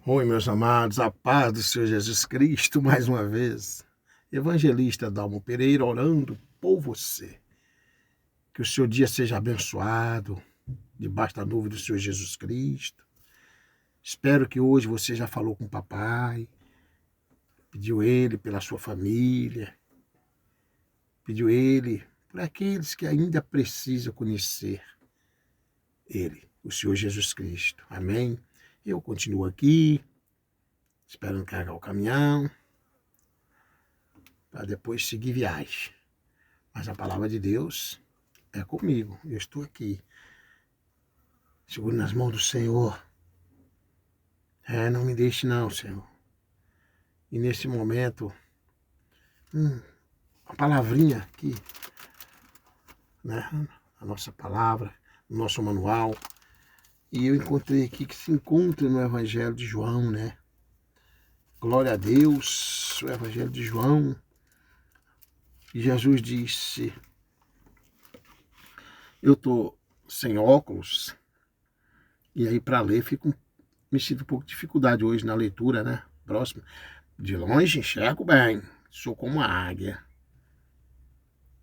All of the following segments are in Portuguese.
Oi, meus amados, a paz do Senhor Jesus Cristo, mais uma vez. Evangelista Dalmo Pereira orando por você. Que o seu dia seja abençoado, debaixo da nuvem do Senhor Jesus Cristo. Espero que hoje você já falou com o papai, pediu ele pela sua família, pediu ele por aqueles que ainda precisam conhecer ele, o Senhor Jesus Cristo. Amém? Eu continuo aqui, esperando carregar o caminhão, para depois seguir viagem. Mas a palavra de Deus é comigo. Eu estou aqui, seguro nas mãos do Senhor. Não me deixe não, Senhor. E nesse momento, uma palavrinha aqui, né? A nossa palavra, o nosso manual. E eu encontrei aqui que se encontra no Evangelho de João, né? Glória a Deus, o Evangelho de João. E Jesus disse, eu estou sem óculos, e aí para ler me sinto um pouco de dificuldade hoje na leitura, né? Próximo. De longe enxergo bem, sou como uma águia.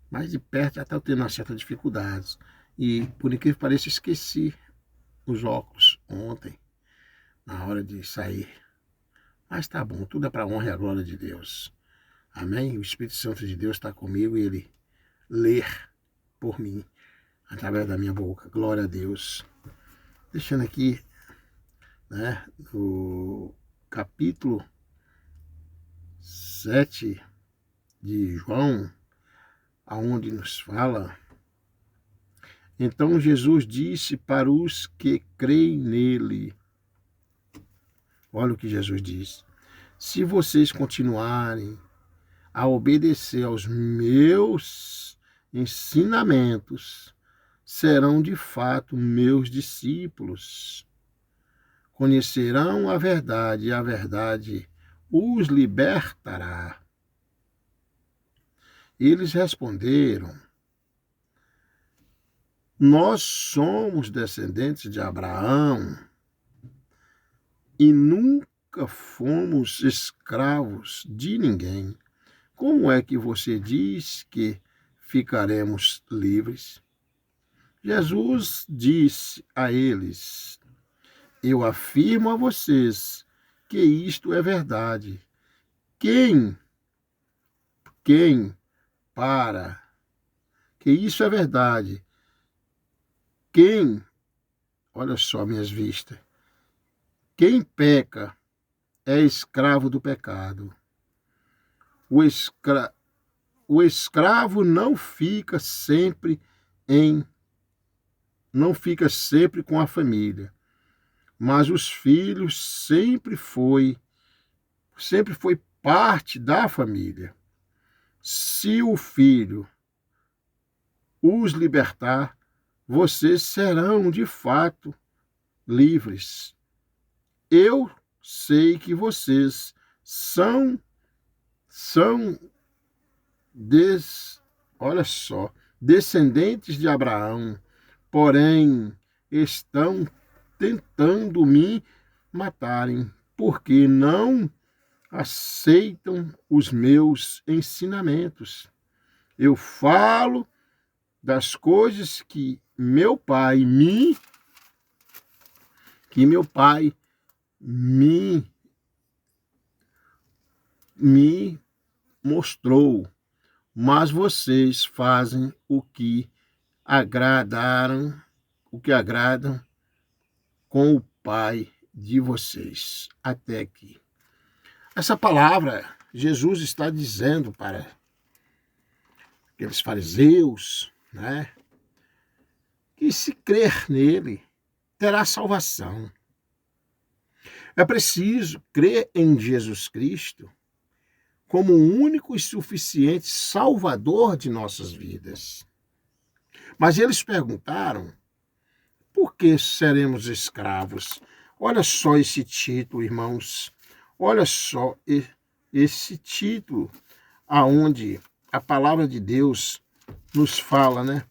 Mas de perto já estou tendo uma certa dificuldade. E por incrível que pareça, esqueci os óculos ontem, na hora de sair. Mas tá bom, tudo é para a honra e a glória de Deus. Amém? O Espírito Santo de Deus está comigo e ele ler por mim, através da minha boca. Glória a Deus. Deixando aqui, né, no capítulo 7 de João, aonde nos fala, então Jesus disse para os que creem nele, olha o que Jesus disse, se vocês continuarem a obedecer aos meus ensinamentos, serão de fato meus discípulos. Conhecerão a verdade e a verdade os libertará. Eles responderam, nós somos descendentes de Abraão e nunca fomos escravos de ninguém. Como é que você diz que ficaremos livres? Jesus disse a eles, eu afirmo a vocês que isto é verdade. Que isso é verdade. Olha só minhas vistas, quem peca é escravo do pecado. O escravo não fica sempre com a família, mas os filhos sempre foi parte da família. Se o filho os libertar, vocês serão de fato livres. Eu sei que vocês são descendentes de Abraão, porém estão tentando me matarem, porque não aceitam os meus ensinamentos. Eu falo das coisas que meu pai me mostrou, mas vocês fazem o que agradam com o pai de vocês. Até aqui. Essa palavra, Jesus está dizendo para aqueles fariseus, né, que se crer nele, terá salvação. É preciso crer em Jesus Cristo como o único e suficiente Salvador de nossas vidas. Mas eles perguntaram, por que seremos escravos? Olha só esse título, irmãos. Olha só esse título, aonde a palavra de Deus nos fala, né?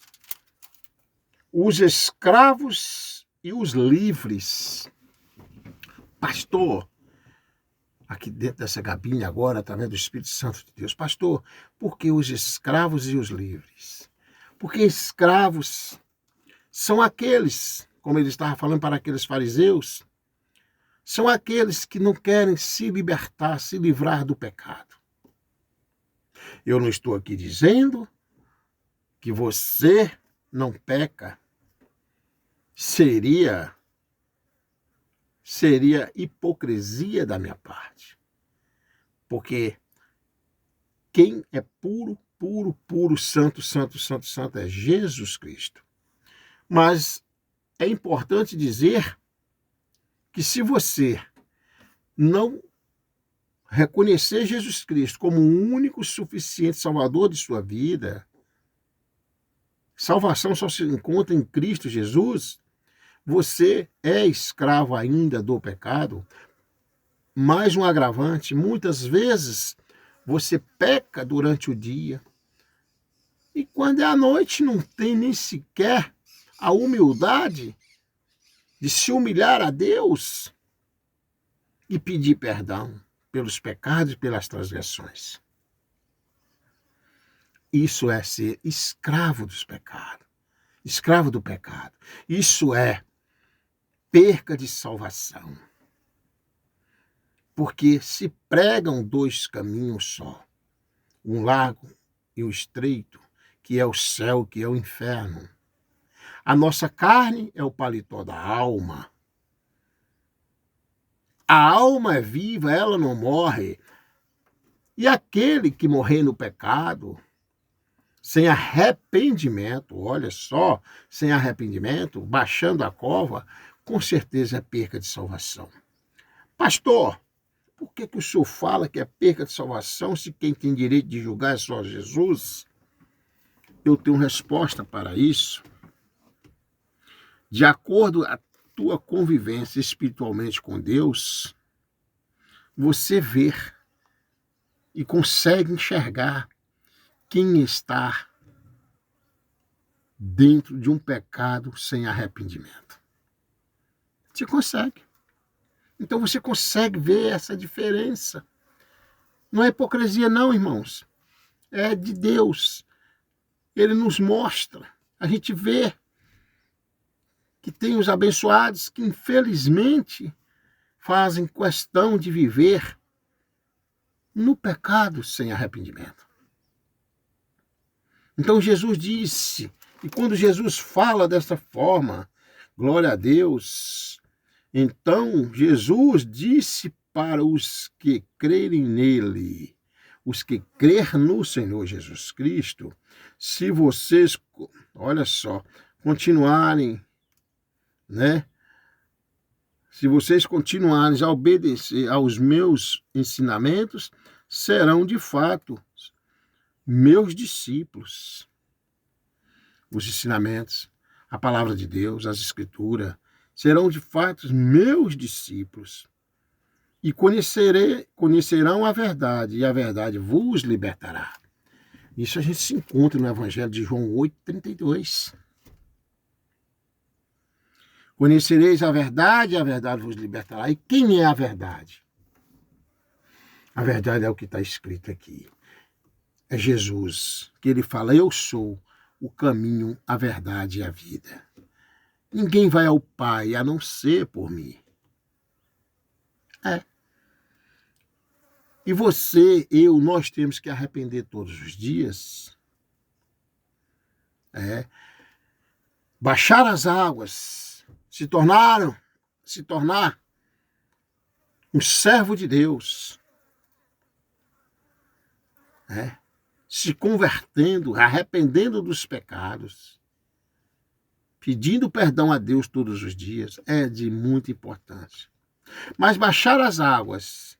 Os escravos e os livres. Pastor, aqui dentro dessa cabine agora, através do Espírito Santo de Deus. Pastor, por que os escravos e os livres? Porque escravos são aqueles, como ele estava falando para aqueles fariseus, são aqueles que não querem se libertar, se livrar do pecado. Eu não estou aqui dizendo que você não peca. Seria hipocrisia da minha parte. Porque quem é puro, puro, puro, santo, santo, santo, santo é Jesus Cristo. Mas é importante dizer que se você não reconhecer Jesus Cristo como o único suficiente salvador de sua vida, salvação só se encontra em Cristo Jesus, você é escravo ainda do pecado. Mais um agravante, muitas vezes você peca durante o dia e quando é à noite não tem nem sequer a humildade de se humilhar a Deus e pedir perdão pelos pecados e pelas transgressões. Isso é ser escravo dos pecados, escravo do pecado. Isso é perca de salvação. Porque se pregam dois caminhos só, um largo e o estreito, que é o céu, que é o inferno. A nossa carne é o paletó da alma. A alma é viva, ela não morre. E aquele que morrer no pecado, sem arrependimento, olha só, sem arrependimento, baixando a cova, com certeza é perca de salvação. Pastor, por que o senhor fala que é perca de salvação se quem tem direito de julgar é só Jesus? Eu tenho resposta para isso. De acordo com a tua convivência espiritualmente com Deus, você vê e consegue enxergar quem está dentro de um pecado sem arrependimento. Você consegue. Então você consegue ver essa diferença. Não é hipocrisia não, irmãos. É de Deus. Ele nos mostra. A gente vê que tem os abençoados que, infelizmente, fazem questão de viver no pecado sem arrependimento. Então Jesus disse, e quando Jesus fala dessa forma, glória a Deus, então Jesus disse para os que crerem nele, os que crer no Senhor Jesus Cristo, se vocês, olha só, continuarem, se vocês continuarem a obedecer aos meus ensinamentos, serão de fato meus discípulos. Os ensinamentos, a palavra de Deus, as escrituras, serão de fato meus discípulos. E conhecerão a verdade, e a verdade vos libertará. Isso a gente se encontra no Evangelho de João 8,32. Conhecereis a verdade vos libertará. E quem é a verdade? A verdade é o que está escrito aqui. É Jesus, que ele fala, eu sou o caminho, a verdade e a vida. Ninguém vai ao Pai a não ser por mim. E você, nós temos que arrepender todos os dias. Baixar as águas, se tornar um servo de Deus. Se convertendo, arrependendo dos pecados, pedindo perdão a Deus todos os dias, é de muita importância. Mas baixar as águas,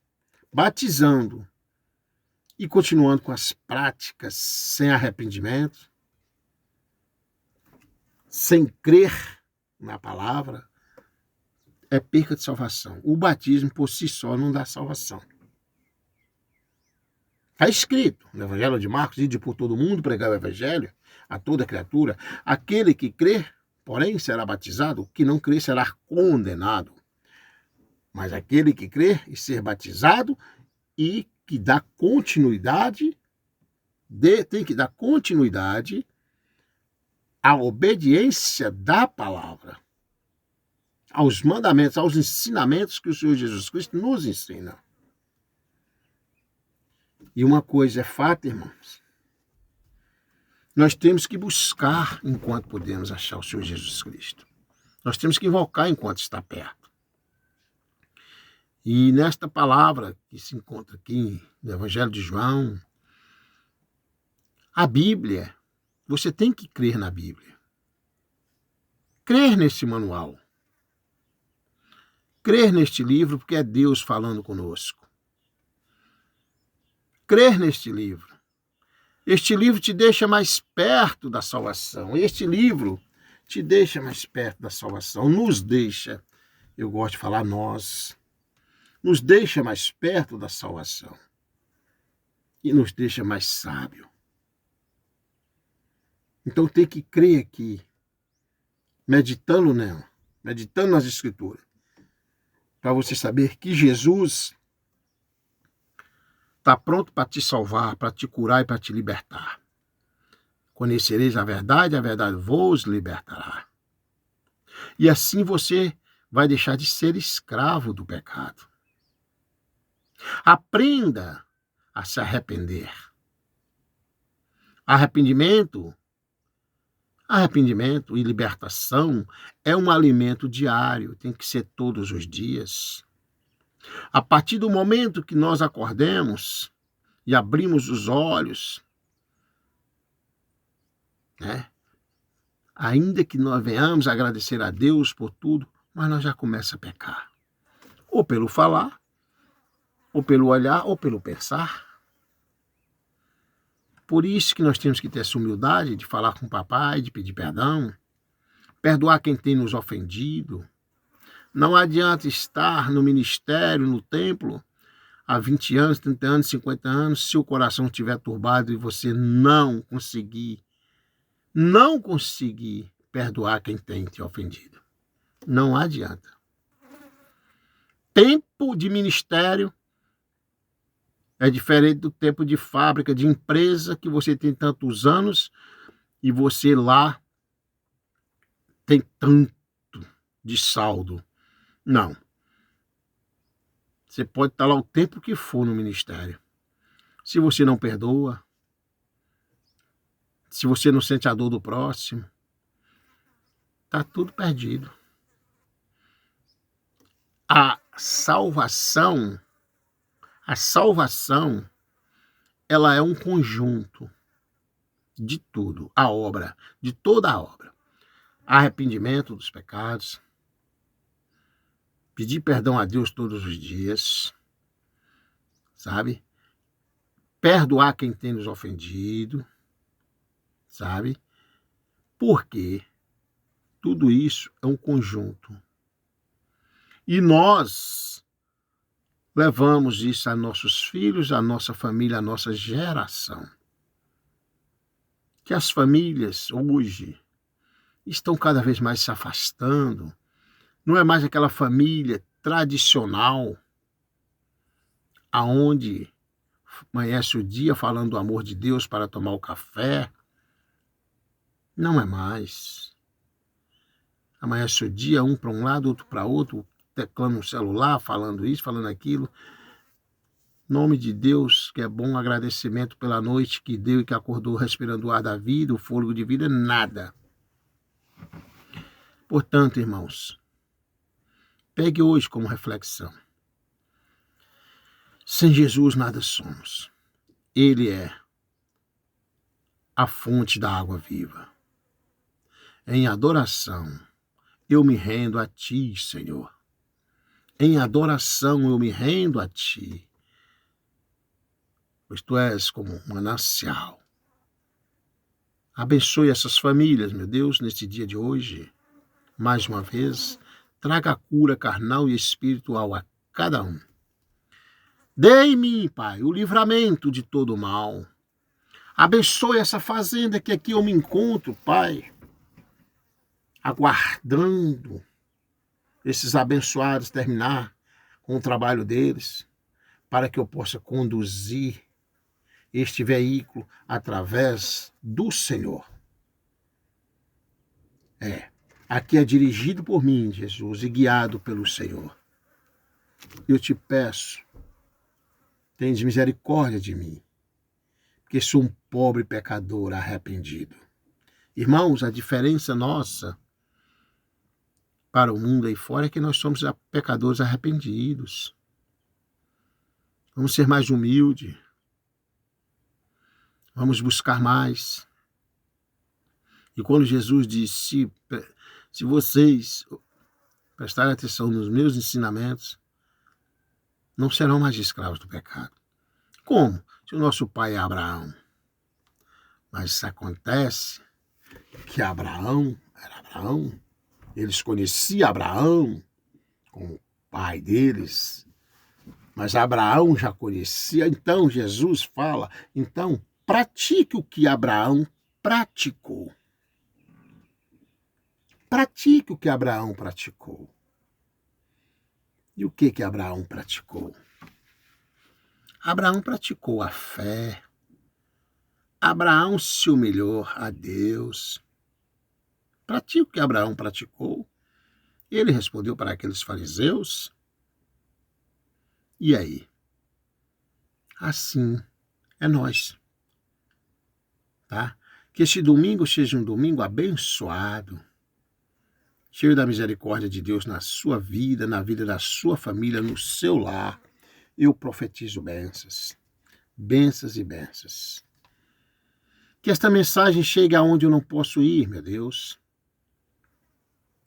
batizando e continuando com as práticas sem arrependimento, sem crer na palavra, é perca de salvação. O batismo por si só não dá salvação. Está escrito no Evangelho de Marcos, ide por todo mundo, pregar o Evangelho a toda criatura. Aquele que crer, porém, será batizado, o que não crer será condenado. mas aquele que crer e ser batizado e que dá continuidade, tem que dar continuidade à obediência da palavra, aos mandamentos, aos ensinamentos que o Senhor Jesus Cristo nos ensina. E uma coisa é fato, irmãos, nós temos que buscar enquanto podemos achar o Senhor Jesus Cristo. Nós temos que invocar enquanto está perto. E nesta palavra que se encontra aqui no Evangelho de João, a Bíblia, você tem que crer na Bíblia. Crer nesse manual. Crer neste livro, porque é Deus falando conosco. Crer neste livro. Este livro te deixa mais perto da salvação. Este livro te deixa mais perto da salvação. Nos deixa, eu gosto de falar nós, nos deixa mais perto da salvação. E nos deixa mais sábio. Então tem que crer aqui, meditando nela, meditando nas Escrituras, para você saber que Jesus está pronto para te salvar, para te curar e para te libertar. Conhecereis a verdade vos libertará. E assim você vai deixar de ser escravo do pecado. Aprenda a se arrepender. Arrependimento e libertação é um alimento diário, tem que ser todos os dias. A partir do momento que nós acordemos e abrimos os olhos, né? Ainda que nós venhamos agradecer a Deus por tudo, mas nós já começamos a pecar. Ou pelo falar, ou pelo olhar, ou pelo pensar. Por isso que nós temos que ter essa humildade de falar com o papai, de pedir perdão, perdoar quem tem nos ofendido. Não adianta estar no ministério, no templo, há 20 anos, 30 anos, 50 anos, se o coração estiver turbado e você não conseguir perdoar quem tem te ofendido. Não adianta. Tempo de ministério é diferente do tempo de fábrica, de empresa, que você tem tantos anos e você lá tem tanto de saldo. Não. Você pode estar lá o tempo que for no ministério. Se você não perdoa, se você não sente a dor do próximo, está tudo perdido. A salvação, ela é um conjunto de tudo, de toda a obra. Arrependimento dos pecados, pedir perdão a Deus todos os dias, sabe? Perdoar quem tem nos ofendido, sabe? Porque tudo isso é um conjunto. E nós levamos isso a nossos filhos, a nossa família, a nossa geração. Que as famílias hoje estão cada vez mais se afastando. Não é mais aquela família tradicional, aonde amanhece o dia falando do amor de Deus para tomar o café. Não é mais. Amanhece o dia, um para um lado, outro para outro, teclando no celular, falando isso, falando aquilo. Nome de Deus, que é bom, agradecimento pela noite que deu e que acordou respirando o ar da vida, o fôlego de vida, nada. Portanto, irmãos, pegue hoje como reflexão. Sem Jesus nada somos. Ele é a fonte da água viva. Em adoração, eu me rendo a Ti, Senhor. Em adoração, eu me rendo a Ti. Pois Tu és como um manancial. Abençoe essas famílias, meu Deus, neste dia de hoje. Mais uma vez, traga a cura carnal e espiritual a cada um. Dê em mim, Pai, o livramento de todo mal. Abençoe essa fazenda que aqui eu me encontro, Pai, aguardando esses abençoados terminar com o trabalho deles, para que eu possa conduzir este veículo através do Senhor. Aqui é dirigido por mim, Jesus, e guiado pelo Senhor. Eu te peço, tenha misericórdia de mim, porque sou um pobre pecador arrependido. Irmãos, a diferença nossa para o mundo aí fora é que nós somos pecadores arrependidos. Vamos ser mais humildes. Vamos buscar mais. E quando Jesus disse, se vocês prestarem atenção nos meus ensinamentos, não serão mais escravos do pecado. Como? Se o nosso pai é Abraão. Mas isso acontece que Abraão era Abraão. Eles conheciam Abraão como pai deles. Mas Abraão já conhecia. Então Jesus fala, então pratique o que Abraão praticou. Pratique o que Abraão praticou. E o que Abraão praticou? Abraão praticou a fé. Abraão se humilhou a Deus. Pratique o que Abraão praticou. Ele respondeu para aqueles fariseus. E aí? Assim é nós. Tá? Que este domingo seja um domingo abençoado, cheio da misericórdia de Deus na sua vida, na vida da sua família, no seu lar. Eu profetizo bênçãos, bênçãos e bênçãos. Que esta mensagem chegue aonde eu não posso ir, meu Deus.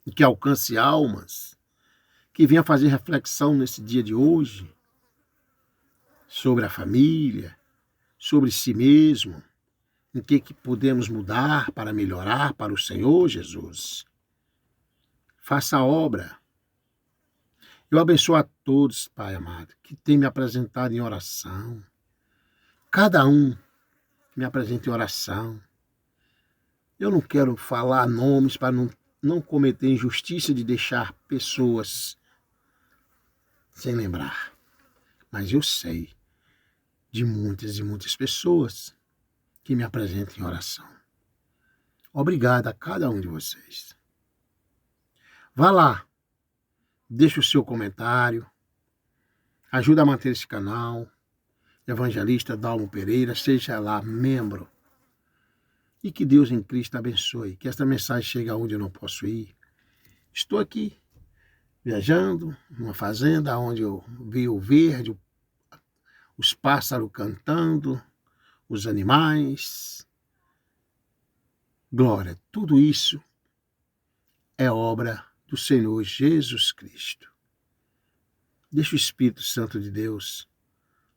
E que alcance almas, que venha fazer reflexão nesse dia de hoje, sobre a família, sobre si mesmo, em que podemos mudar para melhorar para o Senhor Jesus. Faça a obra. Eu abençoo a todos, Pai amado, que tem me apresentado em oração. Cada um me apresenta em oração. Eu não quero falar nomes para não cometer injustiça de deixar pessoas sem lembrar. Mas eu sei de muitas e muitas pessoas que me apresentam em oração. Obrigado a cada um de vocês. Vá lá, deixe o seu comentário, ajuda a manter esse canal, Evangelista Dalmo Pereira, seja lá membro. E que Deus em Cristo abençoe, que esta mensagem chegue aonde eu não posso ir. Estou aqui, viajando, numa fazenda onde eu vi o verde, os pássaros cantando, os animais. Glória, tudo isso é obra do Senhor Jesus Cristo. Deixa o Espírito Santo de Deus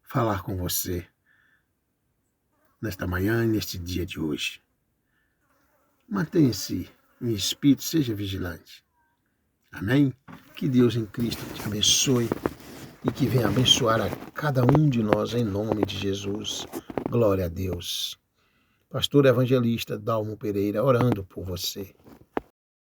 falar com você nesta manhã e neste dia de hoje. Mantenha-se em espírito, seja vigilante. Amém? Que Deus em Cristo te abençoe e que venha abençoar a cada um de nós em nome de Jesus. Glória a Deus. Pastor Evangelista Dalmo Pereira, orando por você.